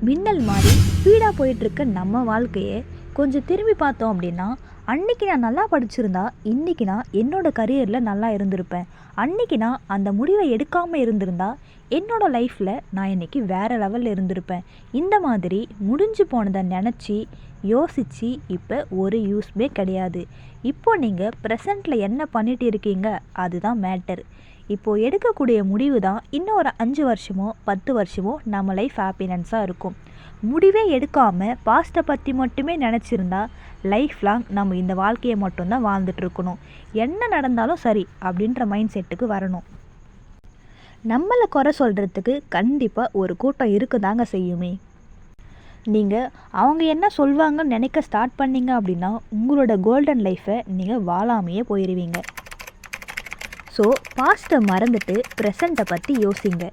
மின்னல் மாதிரி ஸ்பீடாக போயிட்டுருக்க நம்ம வாழ்க்கையை கொஞ்சம் திரும்பி பார்த்தோம் அப்படின்னா, அன்றைக்கி நான் நல்லா படிச்சிருந்தா இன்றைக்கி நான் என்னோடய கரியரில் நல்லா இருந்திருப்பேன். அன்றைக்கி நான் அந்த முடிவை எடுக்காமல் இருந்திருந்தா என்னோடய லைஃப்பில் நான் இன்றைக்கி வேறு லெவலில் இருந்திருப்பேன். இந்த மாதிரி முடிஞ்சு போனதை நினச்சி யோசித்து இப்போ ஒரு யூஸ்மே கிடையாது. இப்போது நீங்கள் ப்ரெசண்ட்டில் என்ன பண்ணிட்டு இருக்கீங்க அதுதான் மேட்டர். இப்போது எடுக்கக்கூடிய முடிவு தான் இன்னும் ஒரு 5 வருஷமோ 10 வருஷமோ நம்ம லைஃப் ஹாப்பினஸாக இருக்கும். முடிவே எடுக்காமல் பாஸ்ட்டை பற்றி மட்டுமே நினச்சிருந்தா லைஃப் லாங் நம்ம இந்த வாழ்க்கையை மட்டும்தான் வாழ்ந்துட்டுருக்கணும். என்ன நடந்தாலும் சரி அப்படின்ற மைண்ட் செட்டுக்கு வரணும். நம்மளை குறை சொல்கிறதுக்கு கண்டிப்பாக ஒரு கூட்டம் இருக்குதாங்க செய்யுமே. நீங்கள் அவங்க என்ன சொல்வாங்கன்னு நினைக்க ஸ்டார்ட் பண்ணிங்க அப்படின்னா உங்களோட கோல்டன் லைஃப்பை நீங்கள் வாழாமையே போயிடுவீங்க. ஸோ பாஸ்ட்டை மறந்துட்டு ப்ரெசண்ட்டை பற்றி யோசிங்க.